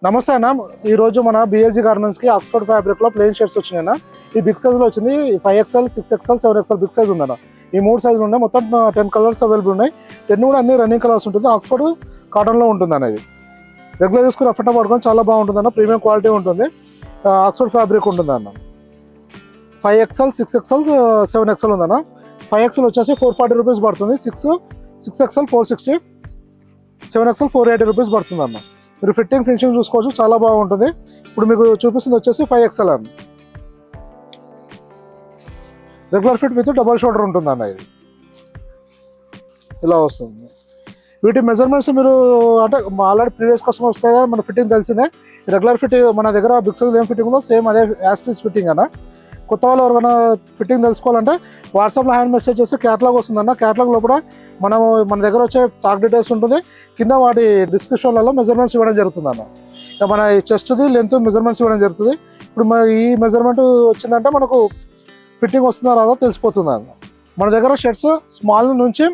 నమస్తే అన్న, ఈరోజు మన బిఎస్జీ గార్మెంట్స్కి ఆక్స్ఫర్డ్ ఫ్యాబ్రిక్లో ప్లెయిన్ షర్ట్స్ వచ్చినాయన్న. ఈ బిగ్ సైజ్లో వచ్చింది 5XL, 6XL, 7XL big size ఉందన్న. ఈ 3 సైజులు ఉన్నాయి. మొత్తం 10 కలర్స్ అవైలబుల్ ఉన్నాయి. 10 కూడా అన్ని రన్నింగ్ కలర్స్ ఉంటుంది. ఆక్స్ఫర్డ్ కాటన్లో ఉంటుంది అనేది. రెగ్యులర్ యూస్కి రఫ్ అండ్ పడుకొని చాలా బాగుంటుందన్న. ప్రీమియం క్వాలిటీ ఉంటుంది. ఆక్స్ఫర్డ్ ఫ్యాబ్రిక్ ఉంటుందన్న. 5XL, 6XL, 7XL ఉందన్న. 5XL వచ్చేసి 440 రూపీస్ పడుతుంది. 6XL 460, 7XL 480 రూపీస్ పడుతుంది అన్న. మీరు ఫిట్టింగ్ ఫినిషింగ్ చూసుకోవచ్చు, చాలా బాగుంటుంది. ఇప్పుడు మీకు చూపిస్తుంది వచ్చేసి 5XL అన్న. Regular fit with double shoulder ఉంటుంది అన్న. ఇది ఇలా వస్తుంది. వీటి మెజర్మెంట్స్ మీరు అంటే ఆల్రెడీ ప్రీవియస్ కస్టమర్స్ కదా మన ఫిట్టింగ్ తెలిసిందే. రెగ్యులర్ ఫిట్ మన దగ్గర బిగ్ సైజ్ ఏం ఫిట్టింగ్ ఉందో సేమ్ అదే యాస్టీస్ ఫిట్టింగ్ అన్న. కొత్త వాళ్ళు ఎవరైనా ఫిట్టింగ్ తెలుసుకోవాలంటే వాట్సాప్లో హ్యాండ్ మెసేజ్ చేస్తే క్యాటలాగ్ వస్తుందన్న. క్యాటలాగ్ లోపల మన దగ్గర వచ్చే టాక్ డీటెయిల్స్ ఉంటుంది. కింద వాటి డిస్క్రిప్షన్లలో మెజర్మెంట్స్ ఇవ్వడం జరుగుతుంది అన్న. మన చెస్ట్ది లెంత్ మెజర్మెంట్స్ ఇవ్వడం జరుగుతుంది. ఇప్పుడు ఈ మెజర్మెంట్ వచ్చిందంటే మనకు ఫిట్టింగ్ వస్తుందా రాదో తెలిసిపోతుంది అన్న. మన దగ్గర షర్ట్స్ స్మాల్ నుంచి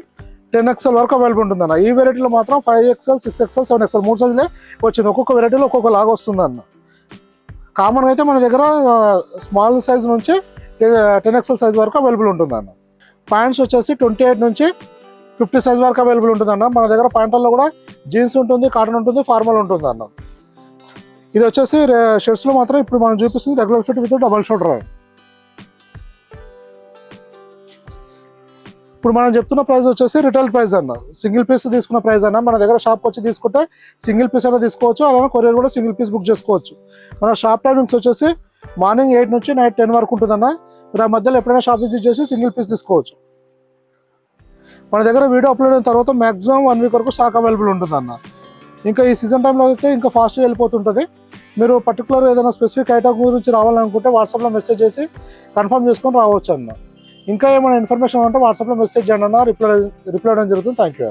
10XL వరకు అవైలబుల్ ఉంటుందన్న. ఈ వెరైటీలో మాత్రం 5XL, 6XL, 7XL 3 సైజులే వచ్చింది. ఒక్కొక్క వెరైటీలో ఒక్కొక్క లాగా వస్తుంది అన్న. కామన్ అయితే మన దగ్గర స్మాల్ సైజ్ నుంచి 10XL సైజ్ వరకు అవైలబుల్ ఉంటుందన్న. ప్యాంట్స్ వచ్చేసి 28 నుంచి 50 సైజ్ వరకు అవైలబుల్ ఉంటుందన్న. మన దగ్గర ప్యాంట్లలో కూడా జీన్స్ ఉంటుంది, కాటన్ ఉంటుంది, ఫార్మల్ ఉంటుంది అన్న. ఇది వచ్చేసి షర్ట్స్లో మాత్రం ఇప్పుడు మనం చూపిస్తుంది regular fit with double shoulder. ఇప్పుడు మనం చెప్తున్న ప్రైస్ వచ్చేసి రిటైల్ ప్రైస్ అన్న. సింగిల్ పీస్ తీసుకున్న ప్రైస్ అన్న. మన దగ్గర షాప్కి వచ్చి తీసుకుంటే సింగిల్ పీస్ అయినా తీసుకోవచ్చు, అలాగే కొరియర్ కూడా సింగిల్ పీస్ బుక్ చేసుకోవచ్చు. మన షాప్ టైమింగ్స్ వచ్చేసి మార్నింగ్ 8 నుంచి నైట్ 10 వరకు ఉంటుందన్న. మీరు ఆ మధ్యలో ఎప్పుడైనా షాప్ విజిట్ చేసి సింగిల్ పీస్ తీసుకోవచ్చు. మన దగ్గర వీడియో అప్లోడ్ అయిన తర్వాత మ్యాక్సిమం 1 వీక్ వరకు స్టాక్ అవైలబుల్ ఉంటుందన్న. ఇంకా ఈ సీజన్ టైంలో అయితే ఇంకా ఫాస్ట్గా వెళ్ళిపోతుంటుంది. మీరు పర్టికులర్ ఏదైనా స్పెసిఫిక్ ఐటమ్ గురించి రావాలనుకుంటే వాట్సాప్లో మెసేజ్ చేసి కన్ఫర్మ్ చేసుకొని రావచ్చు అన్న. ఇంకా ఏమైనా ఇన్ఫర్మేషన్ ఉంటే వాట్సాప్లో మెసేజ్ చేయండి అన్న. రిప్లై ఇవ్వడం జరుగుతుంది. Thank you.